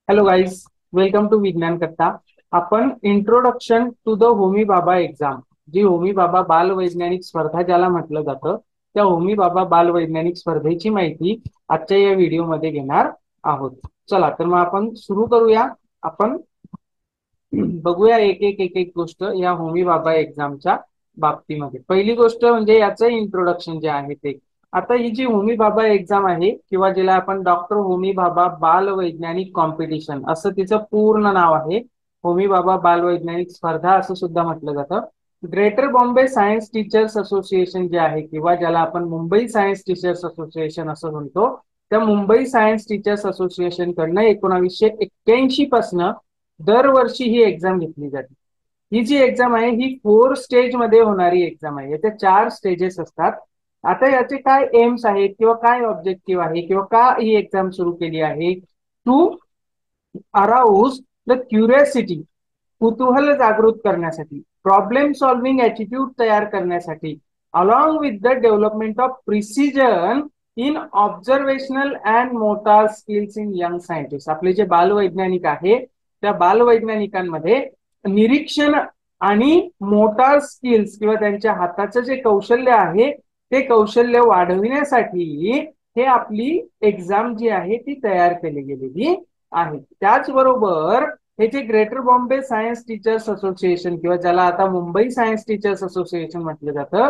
Hello guys, welcome to विज्ञान कथा. आपण इंट्रोडक्शन टू द होमी बाबा एक्झाम, जी होमी बाबा बाल वैज्ञानिक स्पर्धा ज्याला म्हटलं जातं, त्या होमी बाबा बाल वैज्ञानिक स्पर्धेची माहिती आजच्या या व्हिडिओमध्ये घेणार आहोत. चला तर मग आपण सुरू करूया. आपण बघूया एक एक गोष्ट या होमी बाबा एक्झामच्या बाबतीमध्ये. पहिली गोष्ट म्हणजे याचं इंट्रोडक्शन जे आहे ते. आता ही जी होमी भाभा एक्झाम आहे किंवा जिला आपण डॉक्टर होमी भाभा बाल वैज्ञानिक कॉम्पिटिशन असं तिचं पूर्ण नाव आहे, होमी भाभा बाल वैज्ञानिक स्पर्धा असं सुद्धा म्हटलं जातं. Greater Bombay science teachers association जे आहे किंवा ज्याला आपण मुंबई सायन्स टीचर्स असोसिएशन असं म्हणतो, त्या मुंबई सायन्स टीचर्स असोसिएशन कडनं 1981 पासून दरवर्षी ही एक्झाम घेतली जाते. ही जी एक्झाम आहे ही 4 स्टेज मध्ये होणारी एक्झाम आहे. याच्या 4 स्टेजेस असतात. आता याचे काय एम्स आहेत किंवा काय ऑब्जेक्टिव्ह आहे किंवा का ही एक्झाम सुरू केली आहे? टू अराउज द क्युरियोसिटी, कुतूहल जागृत करण्यासाठी, प्रॉब्लेम सॉल्व्हिंग ॲटिट्यूड तयार करण्यासाठी, along with the development of precision in observational and motor skills in young scientist. आपले जे बालवैज्ञानिक आहे त्या बालवैज्ञानिकांमध्ये निरीक्षण आणि मोटार स्किल्स किंवा त्यांच्या हाताचं जे कौशल्य आहे ते कौशल्य वाढविण्यासाठी हे आपली एक्झाम जी आहे ती तयार केली गेलेली आहे. त्याचबरोबर हे जे greater Bombay science teachers association किंवा ज्याला आता मुंबई सायन्स टीचर्स असोसिएशन म्हटलं जातं,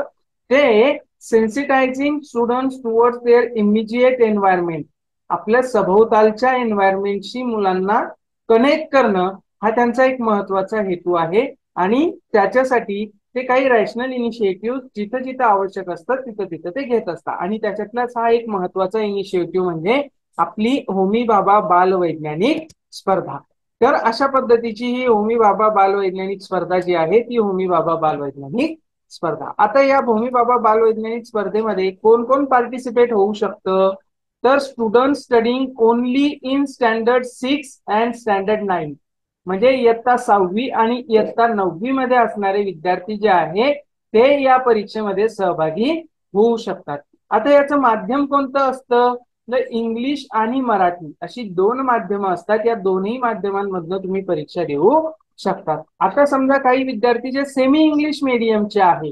ते sensitising students towards their immediate environment, आपल्या सभोवतालच्या एन्व्हायरमेंटशी मुलांना कनेक्ट करणं हा त्यांचा एक महत्वाचा हेतू आहे. आणि त्याच्यासाठी ते काही रॅशनल इनिशिएटिव्ह जिथं जिथं आवश्यक असतं तिथं तिथं ते घेत असतात. आणि त्याच्यातलाच हा एक महत्वाचा इनिशिएटिव्ह म्हणजे आपली होमी बाबा बाल वैज्ञानिक स्पर्धा. तर अशा पद्धतीची ही होमी बाबा बाल वैज्ञानिक स्पर्धा जी आहे ती होमी बाबा बाल वैज्ञानिक स्पर्धा. आता या होमी बाबा बाल वैज्ञानिक स्पर्धेमध्ये कोण कोण पार्टिसिपेट होऊ शकतं? तर student studying only in standard 6 and standard 9, म्हणजे इयत्ता 6वी आणि इयत्ता 9वी मध्ये असणारे विद्यार्थी जे आहे ते या परीक्षेमध्ये सहभागी होऊ शकतात. आता याचं माध्यम कोणतं असतं? तर इंग्लिश आणि मराठी अशी 2 माध्यमं असतात. या दोन्ही माध्यमांमधनं तुम्ही परीक्षा देऊ शकतात. आता समजा काही विद्यार्थी जे सेमी इंग्लिश मीडियमचे आहे,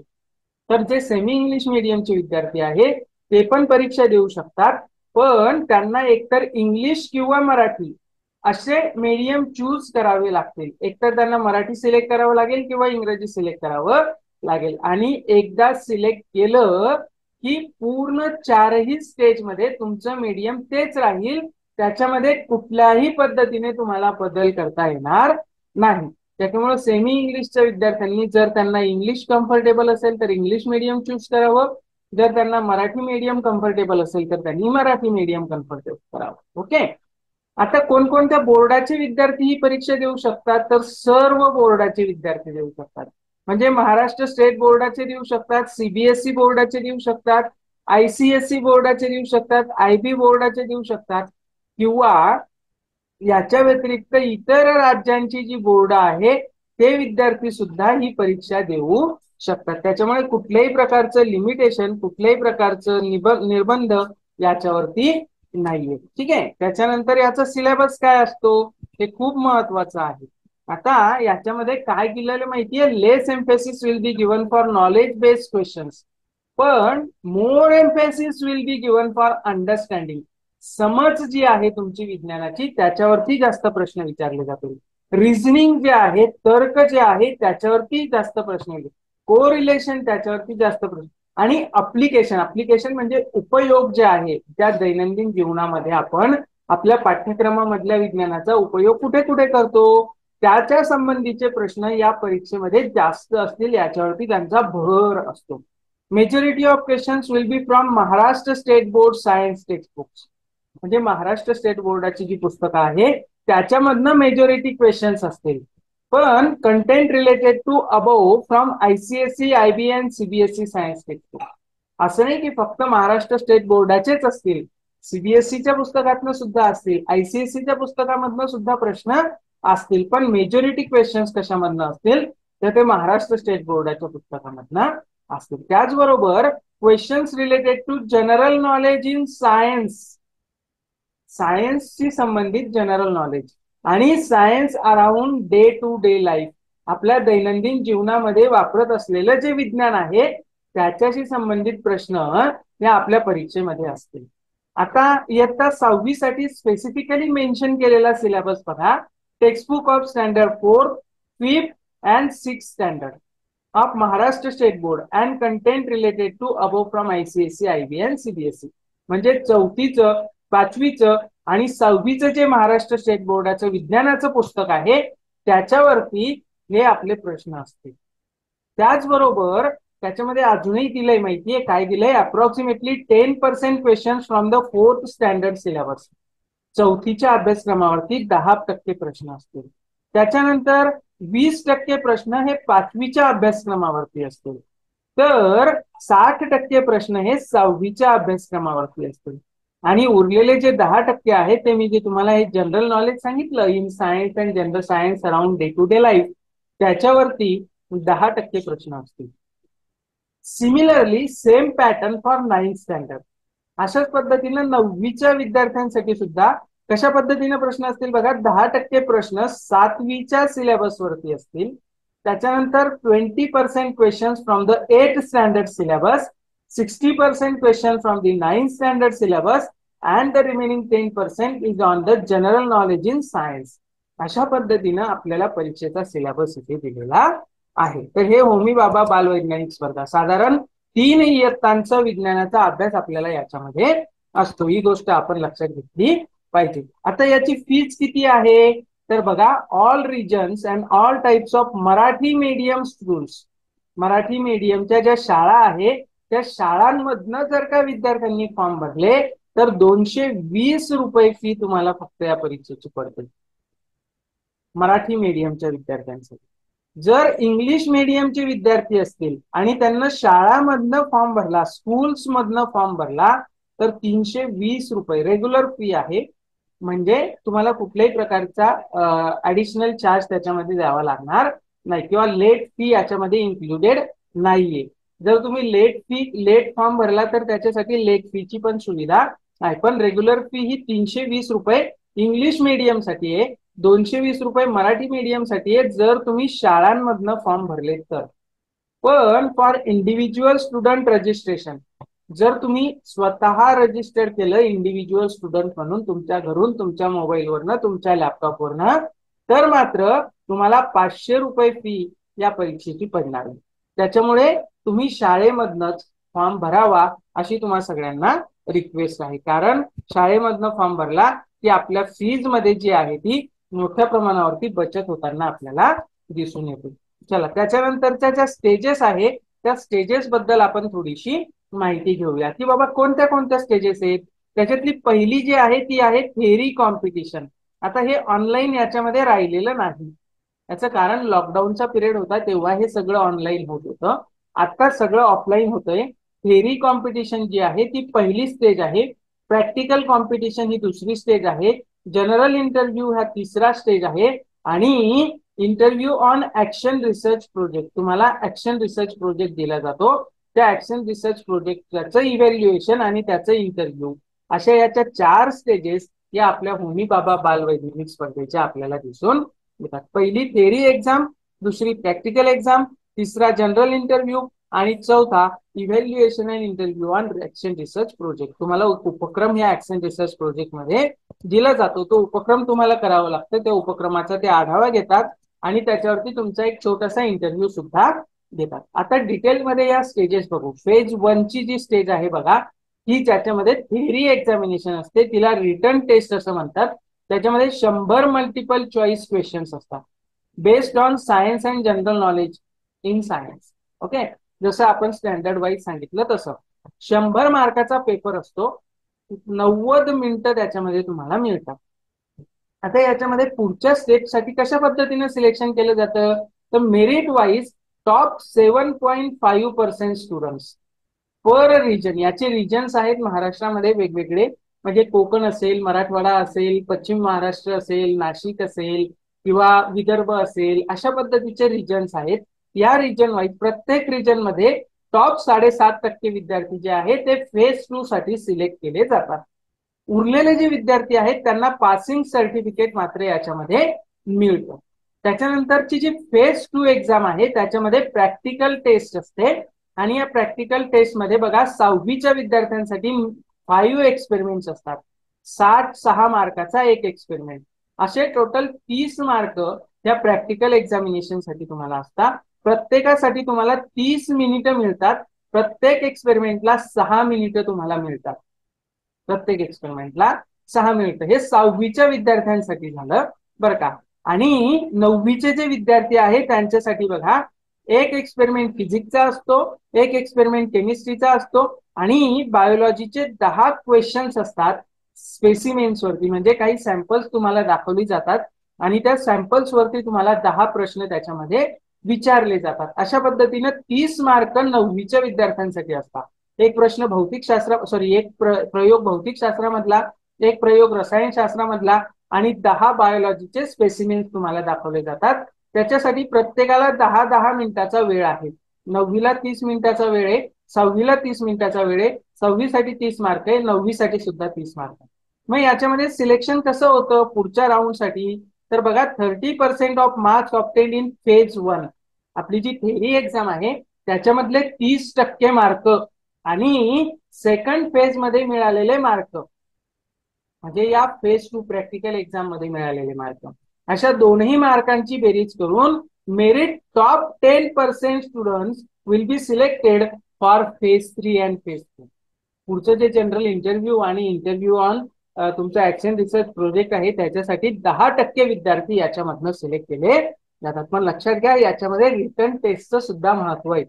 तर जे सेमी इंग्लिश मीडियमचे विद्यार्थी आहेत ते पण परीक्षा देऊ शकतात, पण त्यांना एकतर इंग्लिश किंवा मराठी असे मीडियम चूज करावे लागतील. एकतर त्यांना मराठी सिलेक्ट करावं लागेल किंवा इंग्रजी सिलेक्ट करावं लागेल. आणि एकदा सिलेक्ट केलं की पूर्ण 4ही स्टेजमध्ये तुमचं मीडियम तेच राहील, त्याच्यामध्ये कुठल्याही पद्धतीने तुम्हाला बदल करता येणार नाही. त्याच्यामुळे सेमी इंग्लिशच्या विद्यार्थ्यांनी जर त्यांना इंग्लिश कम्फर्टेबल असेल तर इंग्लिश मीडियम चूज करावं, जर त्यांना मराठी मीडियम कम्फर्टेबल असेल तर त्यांनी मराठी मीडियम कम्फर्टेबल करावं. ओके. आता कोणकोणत्या बोर्डाचे विद्यार्थी ही परीक्षा देऊ शकतात? तर सर्व बोर्डाचे विद्यार्थी देऊ शकतात. म्हणजे महाराष्ट्र स्टेट बोर्डाचे देऊ शकतात, सीबीएसई बोर्डाचे देऊ शकतात, आयसीएसई बोर्डाचे देऊ शकतात, आयबी बोर्डाचे देऊ शकतात, किंवा याच्या व्यतिरिक्त इतर राज्यांची जी बोर्ड आहे ते विद्यार्थी सुद्धा ही परीक्षा देऊ शकतात. त्याच्यामुळे कुठल्याही प्रकारचं लिमिटेशन, कुठल्याही प्रकारचं निर्बंध याच्यावरती नाहीये. ठीक आहे. त्याच्यानंतर याचा सिलेबस काय असतो हे खूप महत्वाचं आहे. आता याच्यामध्ये काय केलेलं माहितीये? Less emphasis will be given for knowledge based questions, पण more emphasis will be given for understanding. समज जी आहे तुमची विज्ञानाची त्याच्यावरती जास्त प्रश्न विचारले जातील. रिझनिंग जे आहे, तर्क जे आहे त्याच्यावरती जास्त प्रश्न येतील. कोरिलेशन त्याच्यावरती जास्त प्रश्न. आणि अप्लिकेशन, अप्लिकेशन म्हणजे उपयोग जे आहे त्या दैनंदिन जीवनामध्ये आपण आपल्या पाठ्यक्रमामधल्या विज्ञानाचा उपयोग कुठे कुठे करतो त्याच्या संबंधीचे प्रश्न या परीक्षेमध्ये जास्त असतील, याच्यावरती त्यांचा भर असतो. Majority of questions will be from Maharashtra state board science text books, म्हणजे महाराष्ट्र स्टेट बोर्डाची जी पुस्तकं आहे त्याच्यामधनं मेजॉरिटी क्वेश्चन्स असतील. पण content related to above from ICSE, IB and CBSE science text book. असं नाही की फक्त महाराष्ट्र स्टेट बोर्डाचेच असतील, सीबीएसईच्या पुस्तकातनं सुद्धा असतील, आयसीएसईच्या पुस्तकामधनं सुद्धा प्रश्न असतील, पण मेजॉरिटी क्वेश्चन्स कशामधनं असतील तर ते महाराष्ट्र स्टेट बोर्डाच्या पुस्तकामधनं असतील. त्याचबरोबर questions related to general knowledge in science, सायन्सशी संबंधित जनरल नॉलेज. आणि science around day to day life, आपल्या दैनंदिन जीवनामध्ये वापरत असलेलं जे विज्ञान आहे त्याच्याशी संबंधित प्रश्न हे आपल्या परीक्षेमध्ये असतील. आता इयत्ता 6वी साठी स्पेसिफिकली मेन्शन केलेला सिलेबस बघा. Textbook of standard 4, 5th and 6th standard of Maharashtra state board and content related to above from ICSE, IB and CBSE. म्हणजे 4थीचं, 5वीचं आणि 6वीचं जे महाराष्ट्र स्टेट बोर्डाचं विज्ञानाचं पुस्तक आहे त्याच्यावरती हे आपले प्रश्न असतील. त्याचबरोबर त्याच्यामध्ये अजूनही दिलंय, माहितीये काय दिलंय, approximately 10% question from the 4th standard syllabus. 4थीच्या अभ्यासक्रमावरती 10% प्रश्न असतील. त्याच्यानंतर 20% प्रश्न हे 5वीच्या अभ्यासक्रमावरती असतील. तर 60% प्रश्न हे 6वीच्या अभ्यासक्रमावरती असतील. आणि उरलेले जे 10% आहेत ते मी जे तुम्हाला हे जनरल नॉलेज सांगितलं, in science and general science around day to day life, त्याच्यावरती 10% प्रश्न असतील. Similarly same pattern for 9th standard. अशाच पद्धतीनं 9वीच्या विद्यार्थ्यांसाठी सुद्धा कशा पद्धतीने प्रश्न असतील बघा. 10% प्रश्न 7वीच्या सिलेबस वरती असतील. त्याच्यानंतर 20% question from the 8th standard syllabus, 60% question from the 9th standard syllabus and the remaining 10% is on the general knowledge in science. अशा पद्धतीनं आपल्याला परीक्षेचा सिलेबस इथे दिलेला आहे. तर हे होमी बाबा बालवैज्ञानिक स्पर्धा साधारण 3 इयत्तांचा विज्ञानाचा अभ्यास आपल्याला याच्यामध्ये असतो. ही गोष्ट आपण लक्षात घेतली पाहिजे. आता याची फीज किती आहे तर बघा, all regions and all types of Marathi medium schools, Marathi मीडियमच्या ज्या शाळा आहे त्या शाळांमधनं जर का विद्यार्थ्यांनी फॉर्म भरले तर 220 रुपये फी तुम्हाला फक्त या परीक्षेची पडते मराठी मीडियमच्या विद्यार्थ्यांसाठी. जर इंग्लिश मीडियमचे विद्यार्थी असतील आणि त्यांना शाळामधनं फॉर्म भरला, स्कूल्स मधनं फॉर्म भरला तर 320 रुपये रेग्युलर फी आहे. म्हणजे तुम्हाला कुठल्याही प्रकारचा ऍडिशनल चार्ज त्याच्यामध्ये द्यावा लागणार नाही किंवा लेट फी याच्यामध्ये इन्क्लुडेड नाहीये. जर तुम्ही लेट फॉर्म भरला तर त्याच्यासाठी लेट फीची पण सुविधा आहे. पण रेग्युलर फी ही 320 रुपये इंग्लिश मीडियम साठी आहे, 220 रुपये मराठी मीडियम साठी आहे जर तुम्ही शाळांमधनं फॉर्म भरले तर. पण फॉर इंडिव्हिज्युअल स्टुडंट रजिस्ट्रेशन, जर तुम्ही स्वतः रजिस्टर केलं इंडिव्हिज्युअल स्टुडंट म्हणून तुमच्या घरून, तुमच्या मोबाईलवरनं, तुमच्या लॅपटॉपवरनं, तर मात्र तुम्हाला 500 रुपये फी या परीक्षेची पडणार आहे. त्याच्यामुळे तुम्ही शाळेमधनच फॉर्म भरावा अशी तुम्हाला सगळ्यांना रिक्वेस्ट आहे. कारण शाळेमधनं फॉर्म भरला की आपल्या फीज मध्ये जी आहे ती मोठ्या प्रमाणावरती बचत होताना आपल्याला दिसून येते. चला, त्याच्यानंतरच्या ज्या स्टेजेस आहे त्या स्टेजेस बद्दल आपण थोडीशी माहिती घेऊया की बाबा कोणत्या कोणत्या स्टेजेस आहेत. त्याच्यातली पहिली जी आहे ती आहे थेअरी कॉम्पिटिशन. आता हे ऑनलाईन याच्यामध्ये राहिलेलं नाही. याचं कारण लॉकडाऊनचा पिरियड होता तेव्हा हे सगळं ऑनलाईन होत होतं. आता सगळं ऑफलाईन होतंय. थेअरी कॉम्पिटिशन जी आहे ती पहिली स्टेज आहे. प्रॅक्टिकल कॉम्पिटिशन ही दुसरी स्टेज आहे. जनरल इंटरव्ह्यू हा तिसरा स्टेज आहे. आणि interview on action research project, तुम्हाला ऍक्शन रिसर्च प्रोजेक्ट दिला जातो. त्या ऍक्शन रिसर्च प्रोजेक्टचं इव्हॅल्युएशन आणि त्याचं इंटरव्ह्यू, अशा याच्या 4 स्टेजेस या आपल्या होमी बाबा बालवैज्ञानिक स्पर्धेच्या आपल्याला दिसून येतात. पहिली थेअरी एक्झाम, दुसरी प्रॅक्टिकल एक्झाम, तिसरा जनरल इंटरव्ह्यू आणि चौथा evaluation and interview on action research project. तुम्हाला उपक्रम या ऍक्शन रिसर्च प्रोजेक्ट मध्ये दिला जातो. तो उपक्रम तुम्हाला करावा लागतो. त्या उपक्रमाचा ते आढावा घेतात आणि त्याच्यावरती तुमचा एक छोटासा इंटरव्ह्यू सुद्धा देतात. आता डिटेलमध्ये या स्टेजेस बघू. फेज 1 ची जी स्टेज आहे बघा, ही ज्याच्यामध्ये थेअरी एक्झामिनेशन असते, तिला रिटन टेस्ट असं म्हणतात. त्याच्यामध्ये 100 मल्टिपल चॉईस क्वेश्चन्स असतात based on science and general knowledge in science. Okay, जसं आपण स्टँडर्ड वाईज सांगितलं तसं 100 मार्काचा पेपर असतो. 90 मिनिटं त्याच्यामध्ये तुम्हाला मिळतात. आता याच्यामध्ये पुढच्या स्टेजसाठी कशा पद्धतीने सिलेक्शन केलं जातं तर मेरिट वाईज टॉप 7.5% स्टुडंट्स पर रिजन. याचे रिजन्स आहेत महाराष्ट्रामध्ये वेगवेगळे, म्हणजे कोकण असेल, मराठवाडा असेल, पश्चिम महाराष्ट्र असेल, नाशिक असेल किंवा विदर्भ असेल, अशा पद्धतीचे रिजन्स आहेत. या रिजन वाईज प्रत्येक रिजन मध्ये टॉप 7.5% विद्यार्थी जे आहेत ते फेज 2 साठी सिलेक्ट केले जातात. उरलेले जे विद्यार्थी आहेत त्यांना पासिंग सर्टिफिकेट मात्र याच्यामध्ये मिळतं. त्याच्यानंतरची जी फेज 2 एक्झाम आहे त्याच्यामध्ये प्रॅक्टिकल टेस्ट असते आणि या प्रॅक्टिकल टेस्ट मध्ये बघा 6वीच्या विद्यार्थ्यांसाठी 5 एक्सपेरिमेंट्स असतात. 66 मार्काचा एक एक्सपेरिमेंट, असे टोटल 30 मार्क या प्रॅक्टिकल एक्झामिनेशन साठी तुम्हाला असतात. प्रत्येकासाठी तुम्हाला 30 मिनिटं मिळतात. प्रत्येक एक्सपेरिमेंटला 6 मिनिटं तुम्हाला मिळतात. प्रत्येक एक्सपेरिमेंटला 6 मिनिटं. हे 6वीच्या विद्यार्थ्यांसाठी झालं बरं का. आणि 9वीचे जे विद्यार्थी आहेत त्यांच्यासाठी बघा, एक एक्सपेरिमेंट फिजिक्सचा असतो, एक एक्सपेरिमेंट केमिस्ट्रीचा असतो आणि बायोलॉजीचे 10 क्वेश्चन्स असतात स्पेसिमेन्स वरती, म्हणजे काही सॅम्पल्स तुम्हाला दाखवली जातात आणि त्या सॅम्पल्स वरती तुम्हाला 10 प्रश्न त्याच्यामध्ये विचारले जातात. अशा पद्धतीने 30 मार्क 9वीच्या विद्यार्थ्यांसाठी असतात. एक प्रश्न एक प्रयोग भौतिकशास्त्रामधला, एक प्रयोग रसायनशास्त्रामधला आणि 10 बायोलॉजीचे स्पेसिमेन्स तुम्हाला दाखवले जातात. त्याच्यासाठी प्रत्येकाला 10-10 मिनिटाचा वेळ आहे. 9वीला 30 मिनिटाचा वेळ आहे, 6वीला 30 मिनिटाचा वेळ आहे, 6वीसाठी 30 मार्क आहे, 9वीसाठी सुद्धा 30 मार्क आहे. मग याच्यामध्ये सिलेक्शन कसं होतं पुढच्या राऊंडसाठी, तर बघा 30% of marks obtained in phase 1, आपली जी थेरी एक्झाम आहे त्याच्यामधले 30% मार्क आणि सेकंड फेज मध्ये मिळालेले मार्क, म्हणजे या फेज 2 प्रॅक्टिकल एक्झाम मध्ये मिळालेले मार्क, अशा दोन्ही मार्कांची बेरीज करून merit top 10% students will be selected for phase 3 and phase 4. पुढचं जे जनरल इंटरव्ह्यू आणि इंटरव्ह्यू ऑन तुमचा ऍक्शन रिसर्च प्रोजेक्ट आहे त्याच्यासाठी 10% विद्यार्थी याच्यामधनं सिलेक्ट केले जातात. पण लक्षात घ्या याच्यामध्ये रिटर्न टेस्टचं सुद्धा महत्व आहे,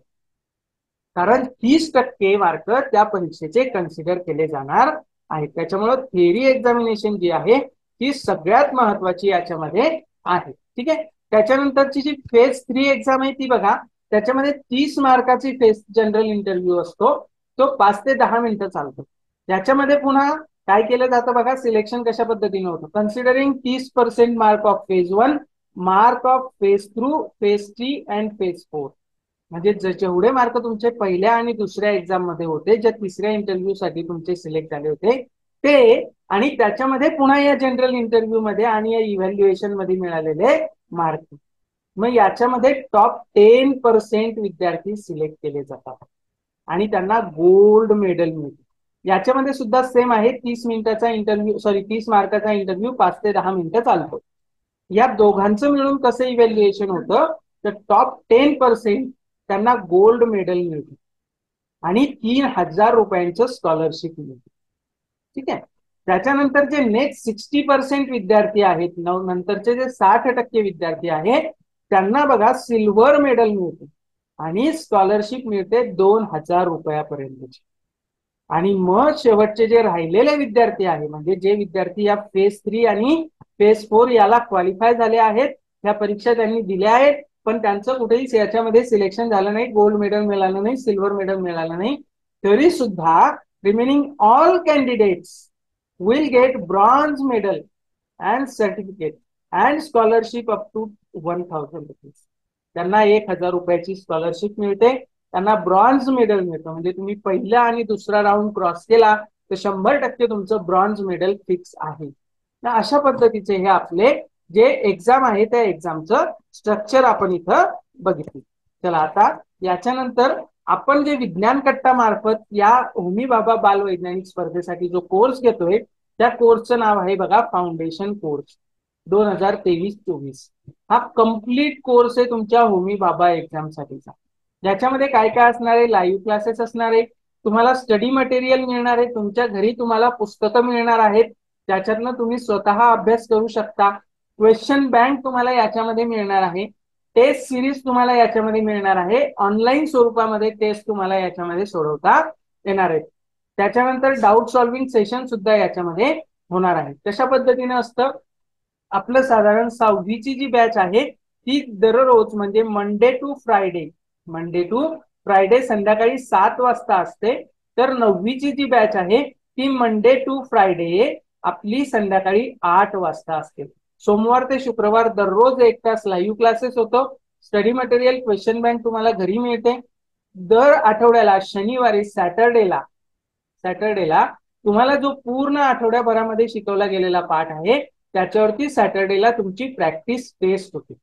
कारण 30% मार्क त्या परीक्षेचे कन्सिडर केले जाणार आहेत. त्याच्यामुळे थेरी एक्झामिनेशन जी आहे ती सगळ्यात महत्वाची याच्यामध्ये आहे. ठीक आहे. त्याच्यानंतरची जी फेज 3 एक्झाम आहे ती बघा, त्याच्यामध्ये 30 मार्काची फेज जनरल इंटरव्ह्यू असतो, तो 5 ते 10 मिनिटं चालतो. त्याच्यामध्ये पुन्हा काय केलं जातं बघा, सिलेक्शन कशा पद्धतीने होतं, considering 30% mark of phase 1, mark of phase 2, phase 3 and phase 4. म्हणजे जेवढे मार्क तुमचे पहिल्या आणि दुसऱ्या एक्झाम मध्ये होते, ज्या तिसऱ्या इंटरव्ह्यू साठी तुमचे सिलेक्ट झाले होते ते, आणि त्याच्यामध्ये पुन्हा या जनरल इंटरव्ह्यू मध्ये आणि या इव्हॅल्युएशन मध्ये मिळालेले मार्क, मग याच्यामध्ये टॉप 10% विद्यार्थी सिलेक्ट केले जातात आणि त्यांना गोल्ड मेडल मिळते. याच्यामध्ये सुद्धा सेम आहे, 30 मार्काचा इंटरव्ह्यू 5 ते 10 मिनिटं चालतो. या दोघांचं मिळून कसं इव्हॅल्युएशन होतं, तर टॉप 10% त्यांना गोल्ड मेडल मिळते आणि 3,000 रुपयांचं स्कॉलरशिप मिळते. ठीक आहे. त्याच्यानंतर जे नेक्स्ट 60% विद्यार्थी आहेत, नंतरचे जे 60% विद्यार्थी आहेत त्यांना बघा सिल्वर मेडल मिळते आणि स्कॉलरशिप मिळते 2,000 रुपयापर्यंतची. आणि मग शेवटचे जे राहिलेले विद्यार्थी आहे, म्हणजे जे विद्यार्थी या फेज 3 आणि फेज 4 याला क्वालिफाय झाले आहेत, या परीक्षा त्यांनी दिल्या आहेत, पण त्यांचं कुठेही याच्यामध्ये सिलेक्शन झालं नाही, गोल्ड मेडल मिळालं नाही, सिल्वर मेडल मिळालं नाही, तरी सुद्धा remaining all candidates will get bronze medal and certificate and scholarship up to 1,000 rupees. त्यांना 1,000 रुपयाची स्कॉलरशिप मिळते, त्यांना ब्रॉन्झ मेडल मिळतं. म्हणजे तुम्ही पहिला आणि दुसरा राऊंड क्रॉस केला तर 100% तुमचं ब्रॉन्झ मेडल फिक्स आहे. अशा पद्धतीचे हे आपले जे एक्झाम आहे त्या एक्झामचं स्ट्रक्चर आपण इथं बघितलं. चला आता याच्यानंतर आपण जे विज्ञान कट्टा मार्फत या होमी भाभा बाल वैज्ञानिक स्पर्धेसाठी जो कोर्स घेतोय त्या कोर्सचं नाव आहे बघा फाउंडेशन कोर्स 2023-24. हा कम्प्लीट कोर्स आहे तुमच्या होमी भाभा एक्झाम साठीचा. ज्याच्यामध्ये काय काय असणार आहे, लाईव्ह क्लासेस असणार आहे, तुम्हाला स्टडी मटेरियल मिळणार आहे, तुमच्या घरी तुम्हाला पुस्तकं मिळणार आहेत, त्याच्यातनं तुम्ही स्वतः अभ्यास करू शकता. क्वेश्चन बँक तुम्हाला याच्यामध्ये मिळणार आहे, टेस्ट सिरीज तुम्हाला याच्यामध्ये मिळणार आहे, ऑनलाईन स्वरूपामध्ये टेस्ट तुम्हाला याच्यामध्ये सोडवता येणार आहेत. त्याच्यानंतर डाऊट सॉल्व्हिंग सेशन सुद्धा याच्यामध्ये होणार आहे. कशा पद्धतीने असतं आपलं, साधारण 6वीची जी बॅच आहे ती दररोज म्हणजे मंडे टू फ्रायडे संध्याकाळी 7 वाजता असते, तर 9वीची जी बॅच आहे ती मंडे टू फ्रायडे आपली संध्याकाळी 8 वाजता असते. सोमवार ते शुक्रवार दररोज 1 तास लाईव्ह क्लासेस होतो. स्टडी मटेरियल क्वेश्चन बँक तुम्हाला घरी मिळते. दर आठवड्याला शनिवारी सॅटर्डेला तुम्हाला जो पूर्ण आठवड्याभरामध्ये शिकवला गेलेला पाठ आहे त्याच्यावरती सॅटर्डेला तुमची प्रॅक्टिस टेस्ट होती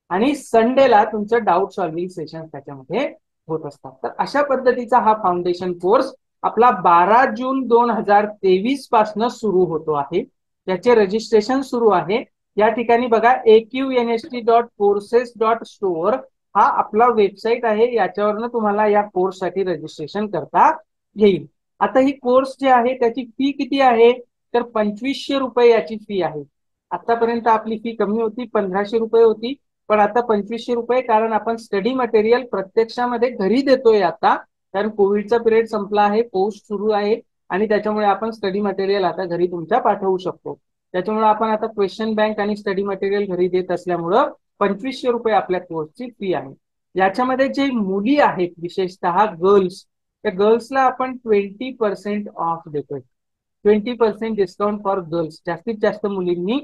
आणि संडेला तुमचं डाऊट सॉल्व्हिंग सेशन त्याच्यामध्ये होत असतात. तर अशा पद्धतीचा हा फाउंडेशन कोर्स आपला 12 जून 2023 पासून सुरू होतो आहे. त्याचे रजिस्ट्रेशन सुरू आहे. या ठिकाणी बघा aqnst.courses.store हा आपला वेबसाईट आहे. याच्यावरनं तुम्हाला या कोर्ससाठी रजिस्ट्रेशन करता येईल. आता ही कोर्स जे आहे त्याची फी किती आहे तर 2500 रुपये याची फी आहे. आतापर्यंत आपली फी कमी होती, 1500 रुपये होती, पण आता 2500 रुपये, कारण आपण स्टडी मटेरियल प्रत्यक्षामध्ये घरी देतोय आता, कारण कोविडचा पिरियड संपला आहे, पाऊस सुरू आहे आणि त्याच्यामुळे आपण स्टडी मटेरियल आता घरी तुमच्या पाठवू शकतो. त्याच्यामुळे आपण आता क्वेश्चन बँक आणि स्टडी मटेरियल घरी देत असल्यामुळं 2500 रुपये आपल्या कोर्सची फी आहे. याच्यामध्ये जे मुली आहेत विशेषतः गर्ल्स, त्या गर्ल्सला आपण 20% ऑफ देतोय. 20% डिस्काउंट फॉर गर्ल्स. जास्तीत जास्त मुलींनी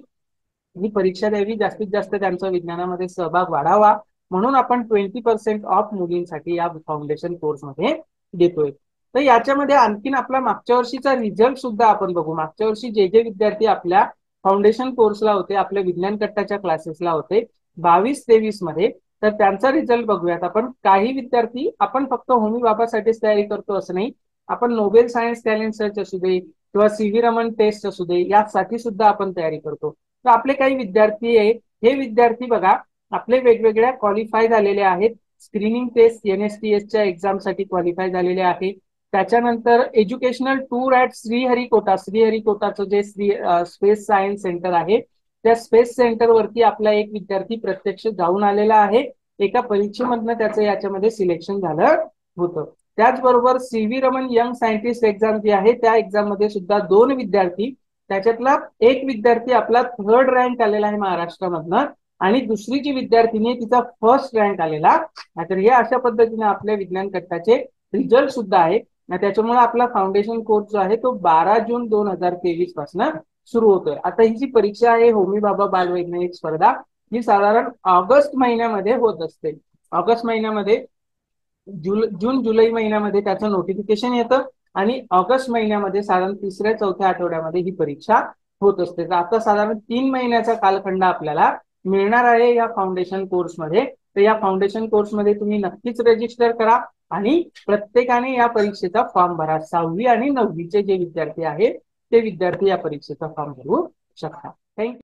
ही परीक्षा द्यावी, जास्तीत जास्त त्यांचा विज्ञानामध्ये सहभाग वाढावा म्हणून आपण 20% ऑफ मुलींसाठी या फाउंडेशन कोर्समध्ये देतोय. तर याच्यामध्ये आणखीन आपला मागच्या वर्षीचा रिझल्ट सुद्धा आपण बघू. मागच्या वर्षी जे जे विद्यार्थी आपल्या फाउंडेशन कोर्सला होते, आपल्या विज्ञान कट्टाच्या क्लासेसला होते 22-23 मध्ये, तर त्यांचा रिझल्ट बघूयात आपण. काही विद्यार्थी, आपण फक्त होमी बाबासाठीच तयारी करतो असं नाही, आपण नोबेल सायन्स टॅलेंट सर्च असू दे किंवा सीव्ही रमन टेस्ट असू दे यासाठी सुद्धा आपण तयारी करतो. तर आपले काही विद्यार्थी आहे, हे विद्यार्थी बघा आपले वेगवेगळ्या क्वालिफाय झालेले आहेत. स्क्रीनिंग टेस्ट NSTS एक्झामसाठी क्वालिफाय झालेले आहे. त्याच्यानंतर एज्युकेशनल टूर ऍट श्रीहरिकोटा, श्रीहरिकोटाचं जे स्पेस सायन्स सेंटर आहे त्या स्पेस सेंटर वरती आपला एक विद्यार्थी प्रत्यक्ष जाऊन आलेला आहे. एका परीक्षेमधनं त्याचं याच्यामध्ये सिलेक्शन झालं होतं. त्याचबरोबर CV Raman young scientist exam जी आहे त्या एक्झाम मध्ये सुद्धा 2 विद्यार्थी, त्याच्यातला एक विद्यार्थी आपला 3rd रँक आलेला आहे महाराष्ट्रामधनं आणि दुसरी जी विद्यार्थिनी आहे तिचा 1st रँक आलेला. तर हे अशा पद्धतीने आपल्या विज्ञान कट्टाचे रिझल्ट सुद्धा आहे. त्याच्यामुळे आपला फाउंडेशन कोर्स जो आहे तो 12 जून 2023 पासून सुरू होतोय. आता ही जी परीक्षा आहे होमी बाबा बालवैज्ञानिक स्पर्धा ही साधारण ऑगस्ट महिन्यामध्ये होत असते. ऑगस्ट महिन्यामध्ये जून जुलै महिन्यामध्ये त्याचं नोटिफिकेशन येतं आणि ऑगस्ट महिन्यामध्ये साधारण 3ऱ्या-4थ्या आठवड्यामध्ये ही परीक्षा होत असते. तर आता साधारण 3 महिन्याचा कालखंड आपल्याला मिळणार आहे या फाउंडेशन कोर्समध्ये. तर या फाउंडेशन कोर्समध्ये तुम्ही नक्कीच रजिस्टर करा आणि प्रत्येकाने या परीक्षेचा फॉर्म भरा. 6वी आणि 9वीचे जे विद्यार्थी आहेत ते विद्यार्थी या परीक्षेचा फॉर्म भरू शकतात. थँक्यू.